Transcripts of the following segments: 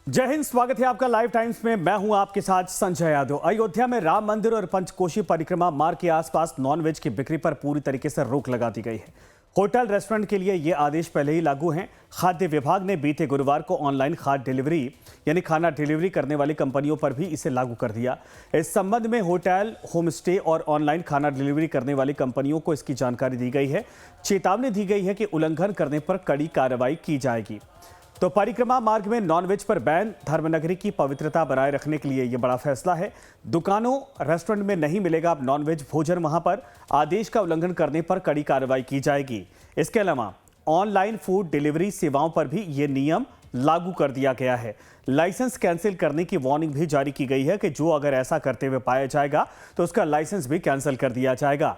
जय हिंद। स्वागत है आपका लाइव टाइम्स में। मैं हूं आपके साथ संजय यादव। अयोध्या में राम मंदिर और पंचकोशी परिक्रमा मार्ग के आसपास नॉनवेज की बिक्री पर पूरी तरीके से रोक लगा दी गई है। होटल रेस्टोरेंट के लिए ये आदेश पहले ही लागू हैं। खाद्य विभाग ने बीते गुरुवार को ऑनलाइन खाद्य डिलीवरी यानी खाना डिलीवरी करने वाली कंपनियों पर भी इसे लागू कर दिया। इस संबंध में होटल, होम स्टे और ऑनलाइन खाना डिलीवरी करने वाली कंपनियों को इसकी जानकारी दी गई है। चेतावनी दी गई है कि उल्लंघन करने पर कड़ी कार्रवाई की जाएगी। तो परिक्रमा मार्ग में नॉनवेज पर बैन, धर्मनगरी की पवित्रता बनाए रखने के लिए यह बड़ा फैसला है। दुकानों, रेस्टोरेंट में नहीं मिलेगा अब नॉनवेज भोजन। वहां पर आदेश का उल्लंघन करने पर कड़ी कार्रवाई की जाएगी। इसके अलावा ऑनलाइन फूड डिलीवरी सेवाओं पर भी यह नियम लागू कर दिया गया है। लाइसेंस कैंसिल करने की वार्निंग भी जारी की गई है कि जो अगर ऐसा करते हुए पाया जाएगा तो उसका लाइसेंस भी कैंसिल कर दिया जाएगा।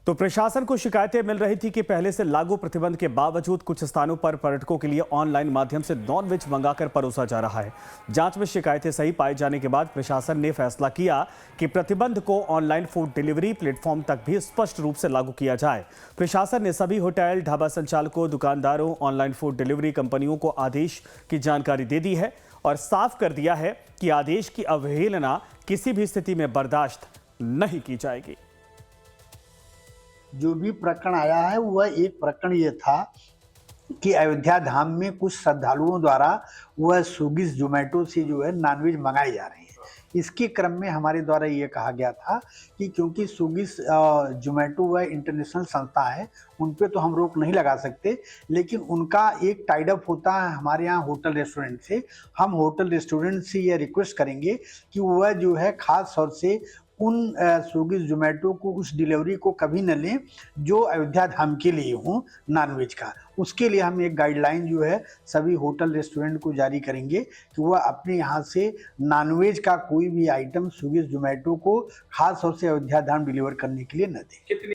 तो प्रशासन को शिकायतें मिल रही थी कि पहले से लागू प्रतिबंध के बावजूद कुछ स्थानों पर पर्यटकों के लिए ऑनलाइन माध्यम से नॉनवेज मंगाकर परोसा जा रहा है। जांच में शिकायतें सही पाए जाने के बाद प्रशासन ने फैसला किया कि प्रतिबंध को ऑनलाइन फूड डिलीवरी प्लेटफॉर्म तक भी स्पष्ट रूप से लागू किया जाए। प्रशासन ने सभी होटल, ढाबा संचालकों, दुकानदारों, ऑनलाइन फूड डिलीवरी कंपनियों को आदेश की जानकारी दे दी है और साफ कर दिया है कि आदेश की अवहेलना किसी भी स्थिति में बर्दाश्त नहीं की जाएगी। जो भी प्रकरण आया है वह एक प्रकरण ये था कि अयोध्या धाम में कुछ श्रद्धालुओं द्वारा वह स्विगी जोमेटो से जो है नॉनवेज मंगाए जा रहे हैं। इसके क्रम में हमारे द्वारा ये कहा गया था कि क्योंकि स्विगी जोमेटो वह इंटरनेशनल संस्था है, उन पे तो हम रोक नहीं लगा सकते, लेकिन उनका एक टाइड अप होता है हमारे यहाँ होटल रेस्टोरेंट से। हम होटल रेस्टोरेंट से ये रिक्वेस्ट करेंगे कि वह जो है खास तौर से उन स्विगी जोमेटो को उस डिलीवरी को कभी न लें जो अयोध्या धाम के लिए हो नॉनवेज का। उसके लिए हम एक गाइडलाइन जो है सभी होटल रेस्टोरेंट को जारी करेंगे कि वह अपने यहाँ से नॉनवेज का कोई भी आइटम स्विगी जोमेटो को खास तौर से अयोध्या धाम डिलीवर करने के लिए न दें।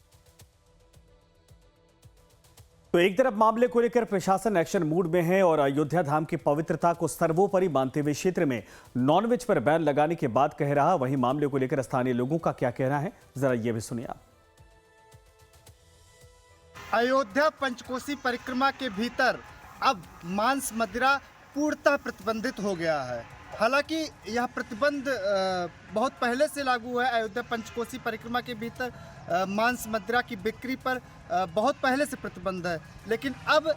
तो एक तरफ मामले को लेकर प्रशासन एक्शन मूड में है और अयोध्या धाम की पवित्रता को सर्वोपरि मानते हुए क्षेत्र में नॉनवेज पर बैन लगाने के बाद कह रहा, वहीं मामले को लेकर स्थानीय लोगों का क्या कहना है, जरा ये भी सुनिए आप। अयोध्या पंचकोशी परिक्रमा के भीतर अब मांस मदिरा पूर्णतः प्रतिबंधित हो गया है। हालांकि यह प्रतिबंध बहुत पहले से लागू है। अयोध्या पंचकोशी परिक्रमा के भीतर मांस मदिरा की बिक्री पर बहुत पहले से प्रतिबंध है, लेकिन अब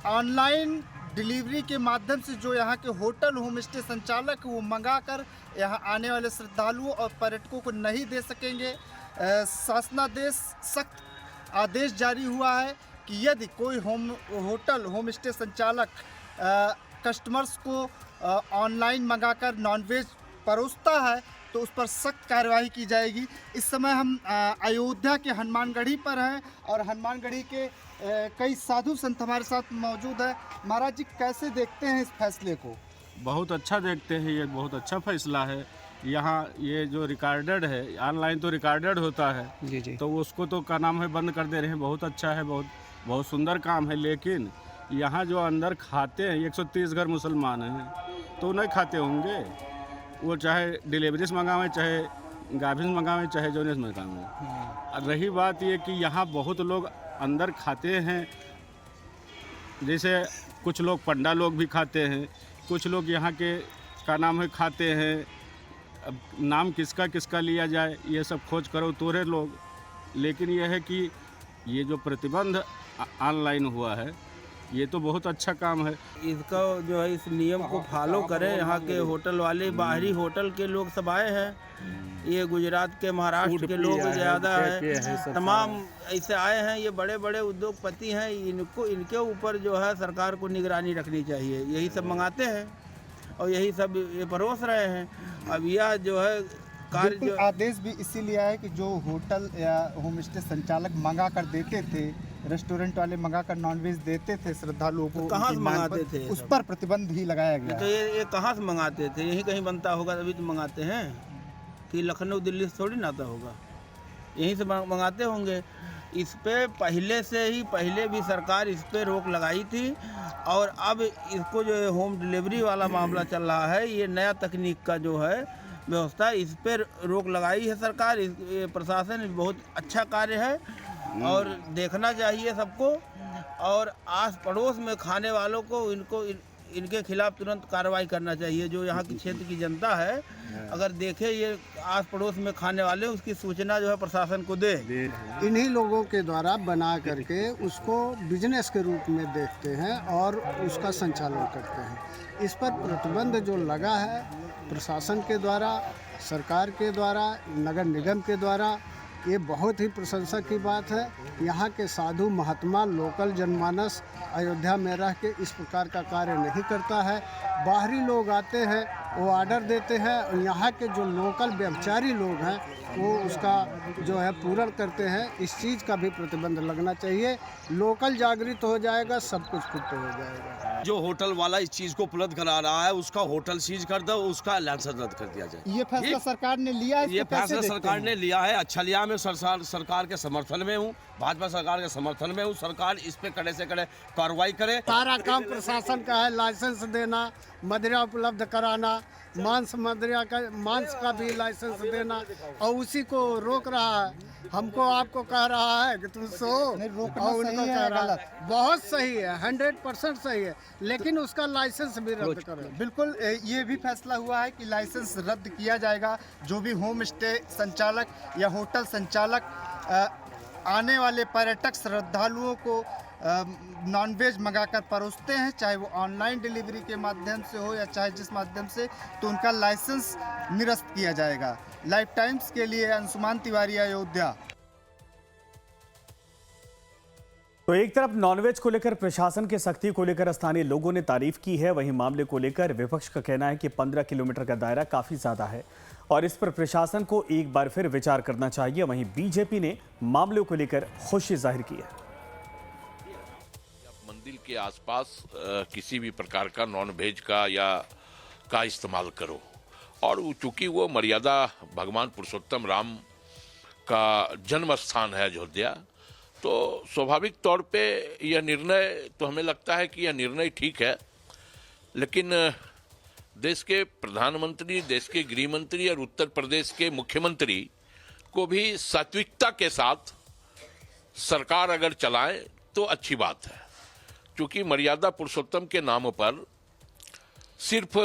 ऑनलाइन डिलीवरी के माध्यम से जो यहाँ के होटल, होम स्टे संचालक वो मंगाकर यहाँ आने वाले श्रद्धालुओं और पर्यटकों को नहीं दे सकेंगे। शासनादेश सख्त आदेश जारी हुआ है कि यदि कोई होटल, होम स्टे संचालक कस्टमर्स को ऑनलाइन मंगाकर नॉनवेज परोसता है तो उस पर सख्त कार्रवाई की जाएगी। इस समय हम अयोध्या के हनुमानगढ़ी पर हैं और हनुमानगढ़ी के कई साधु संत हमारे साथ मौजूद हैं। महाराज जी, कैसे देखते हैं इस फैसले को? बहुत अच्छा देखते हैं, ये बहुत अच्छा फैसला है। यहाँ ये जो रिकॉर्डेड है, ऑनलाइन तो रिकॉर्डेड होता है जी जी, तो उसको तो क्या नाम है बंद कर दे रहे हैं। बहुत अच्छा है, बहुत सुंदर काम है। लेकिन यहाँ जो अंदर खाते हैं 130 घर मुसलमान हैं तो नहीं खाते होंगे। वो चाहे डिलीवरी से मंगावें, चाहे गाभिन से मंगावें, चाहे जोने से मंगावें। रही बात ये कि यहाँ बहुत लोग अंदर खाते हैं, जैसे कुछ लोग पंडा लोग भी खाते हैं, कुछ लोग यहाँ के क्या नाम है खाते हैं। अब नाम किसका किसका लिया जाए ये सब खोज करो तोरे लोग। लेकिन यह है कि ये जो प्रतिबंध ऑनलाइन हुआ है ये तो बहुत अच्छा काम है। इसका जो है इस नियम को फॉलो करें। यहाँ के होटल वाले, बाहरी होटल के लोग सब आए हैं। ये गुजरात के, महाराष्ट्र के लोग ज़्यादा है, तमाम ऐसे आए हैं। ये बड़े बड़े उद्योगपति हैं, इनके ऊपर जो है सरकार को निगरानी रखनी चाहिए। यही सब मंगाते हैं और यही सब ये परोस रहे हैं। अब यह जो है कार्य जो आदेश भी इसीलिए है कि जो होटल या होम स्टे संचालक मंगा कर देते थे, रेस्टोरेंट वाले मंगाकर नॉनवेज देते थे श्रद्धालुओं को, कहाँ से मंगाते थे? उस पर प्रतिबंध ही लगाया गया। तो ये कहाँ से मंगाते थे? यहीं कहीं बनता होगा तभी तो मंगाते हैं कि लखनऊ दिल्ली से थोड़ी ना आता होगा, यहीं से मंगाते होंगे। इस पे पहले भी सरकार इस पे रोक लगाई थी और अब इसको जो है होम डिलीवरी वाला मामला चल रहा है, ये नया तकनीक का जो है व्यवस्था, इस पर रोक लगाई है सरकार। प्रशासन बहुत अच्छा कार्य है और देखना चाहिए सबको। और आस पड़ोस में खाने वालों को इनको इनके खिलाफ तुरंत कार्रवाई करना चाहिए। जो यहाँ की क्षेत्र की जनता है अगर देखे ये आस पड़ोस में खाने वाले, उसकी सूचना जो है प्रशासन को दे। इन्हीं लोगों के द्वारा बना करके उसको बिजनेस के रूप में देखते हैं और उसका संचालन करते हैं। इस पर प्रतिबंध जो लगा है प्रशासन के द्वारा, सरकार के द्वारा, नगर निगम के द्वारा, ये बहुत ही प्रशंसा की बात है। यहाँ के साधु महात्मा, लोकल जनमानस अयोध्या में रह के इस प्रकार का कार्य नहीं करता है। बाहरी लोग आते हैं, वो ऑर्डर देते हैं और यहाँ के जो लोकल व्यभिचारी लोग हैं वो उसका जो है पूर्ण करते हैं। इस चीज़ का भी प्रतिबंध लगना चाहिए। लोकल जागृत हो जाएगा, सब कुछ फिट हो जाएगा। जो होटल वाला इस चीज को उपलब्ध करा रहा है उसका होटल सीज कर दो, उसका लाइसेंस रद्द कर दिया जाए। ये फैसला सरकार ने लिया है, ये फैसला सरकार ने लिया है, अच्छा लिया। मैं सरकार के समर्थन में हूँ, भाजपा सरकार के समर्थन में हूँ। सरकार इस पे कड़े से कड़े कार्रवाई करे। सारा काम प्रशासन का है, लाइसेंस देना, मदिरा उपलब्ध कराना, मांस का भी लाइसेंस देना, और उसी को रोक रहा है। हमको आपको कह रहा है कि तुम सो, और उनको कह रहा है बहुत सही है, 100% सही है, लेकिन उसका लाइसेंस भी रद्द करो। बिल्कुल, ये भी फैसला हुआ है कि लाइसेंस रद्द किया जाएगा। जो भी होम स्टे संचालक या होटल संचालक आने वाले पर्यटक श्रद्धालुओं को नॉनवेज मंगाकर परोसते हैं, चाहे वो ऑनलाइन डिलीवरी के माध्यम से हो या चाहे जिस माध्यम से, तो उनका लाइसेंस निरस्त किया जाएगा। लाइफ टाइम्स के लिए अंशुमान तिवारी, अयोध्या। तो एक तरफ नॉनवेज को लेकर प्रशासन की सख्ती को लेकर स्थानीय लोगों ने तारीफ की है, वहीं मामले को लेकर विपक्ष का कहना है कि 15 किलोमीटर का दायरा काफी ज्यादा है और इस पर प्रशासन को एक बार फिर विचार करना चाहिए। वहीं बीजेपी ने मामले को लेकर खुशी जाहिर की है। मंदिर के आसपास किसी भी प्रकार का नॉन वेज का इस्तेमाल करो, और चूंकि वो मर्यादा भगवान पुरुषोत्तम राम का जन्म स्थान है अयोध्या, तो स्वाभाविक तौर पे यह निर्णय, तो हमें लगता है कि यह निर्णय ठीक है। लेकिन देश के प्रधानमंत्री, देश के गृह मंत्री और उत्तर प्रदेश के मुख्यमंत्री को भी सात्विकता के साथ सरकार अगर चलाए तो अच्छी बात है। क्योंकि मर्यादा पुरुषोत्तम के नाम पर सिर्फ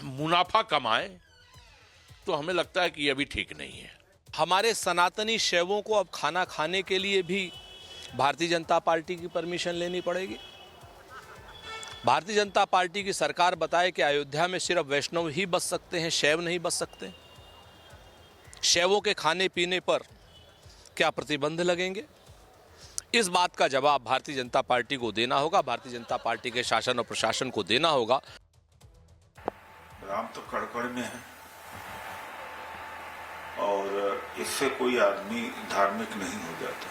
मुनाफा कमाए तो हमें लगता है कि यह भी ठीक नहीं है। हमारे सनातनी शैवों को अब खाना खाने के लिए भी भारतीय जनता पार्टी की परमिशन लेनी पड़ेगी। भारतीय जनता पार्टी की सरकार बताए कि अयोध्या में सिर्फ वैष्णव ही बच सकते हैं, शैव नहीं बच सकते। शैवों के खाने पीने पर क्या प्रतिबंध लगेंगे? इस बात का जवाब भारतीय जनता पार्टी को देना होगा, भारतीय जनता पार्टी के शासन और प्रशासन को देना होगा। राम तो कड़कड़ में है और इससे कोई आदमी धार्मिक नहीं हो जाता।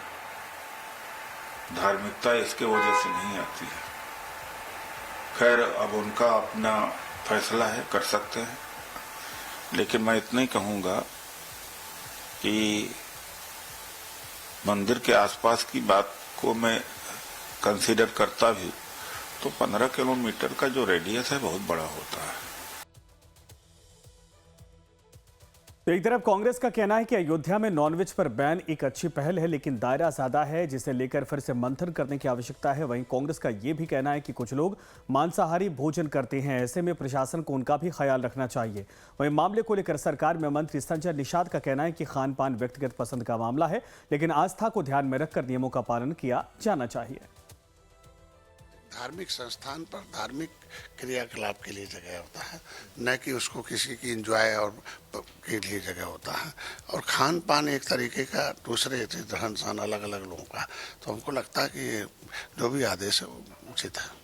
धार्मिकता इसके वजह से नहीं आती है। खैर, अब उनका अपना फैसला है, कर सकते हैं। लेकिन मैं इतना ही कहूंगा कि मंदिर के आसपास की बात को मैं कंसीडर करता भी तो 15 किलोमीटर का जो रेडियस है बहुत बड़ा होता है। तो एक तरफ कांग्रेस का कहना है कि अयोध्या में नॉनवेज पर बैन एक अच्छी पहल है, लेकिन दायरा ज्यादा है जिसे लेकर फिर से मंथन करने की आवश्यकता है। वहीं कांग्रेस का यह भी कहना है कि कुछ लोग मांसाहारी भोजन करते हैं, ऐसे में प्रशासन को उनका भी ख्याल रखना चाहिए। वहीं मामले को लेकर सरकार में मंत्री संजय निषाद का कहना है कि खान पान व्यक्तिगत पसंद का मामला है, लेकिन आस्था को ध्यान में रखकर नियमों का पालन किया जाना चाहिए। धार्मिक संस्थान पर धार्मिक क्रियाकलाप के लिए जगह होता है, न कि उसको किसी की एंजॉय और के लिए जगह होता है। और खान पान एक तरीके का, दूसरे रहन सहन अलग अलग लोगों का। तो हमको लगता है कि जो भी आदेश है वो उचित है।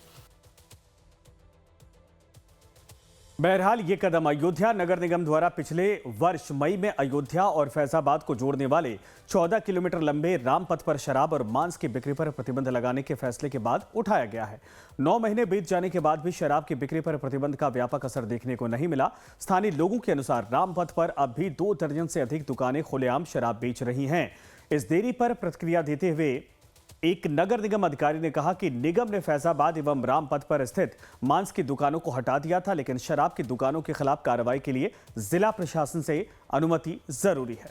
बहरहाल ये कदम अयोध्या नगर निगम द्वारा पिछले वर्ष मई में अयोध्या और फैजाबाद को जोड़ने वाले 14 किलोमीटर लंबे रामपथ पर शराब और मांस की बिक्री पर प्रतिबंध लगाने के फैसले के बाद उठाया गया है। 9 महीने बीत जाने के बाद भी शराब की बिक्री पर प्रतिबंध का व्यापक असर देखने को नहीं मिला। स्थानीय लोगों के अनुसार रामपथ पर अब भी 2 दर्जन से अधिक दुकानें खुलेआम शराब बेच रही हैं। इस देरी पर प्रतिक्रिया देते हुए एक नगर निगम अधिकारी ने कहा कि निगम ने फैजाबाद एवं रामपथ पर स्थित मांस की दुकानों को हटा दिया था, लेकिन शराब की दुकानों के खिलाफ कार्रवाई के लिए जिला प्रशासन से अनुमति जरूरी है।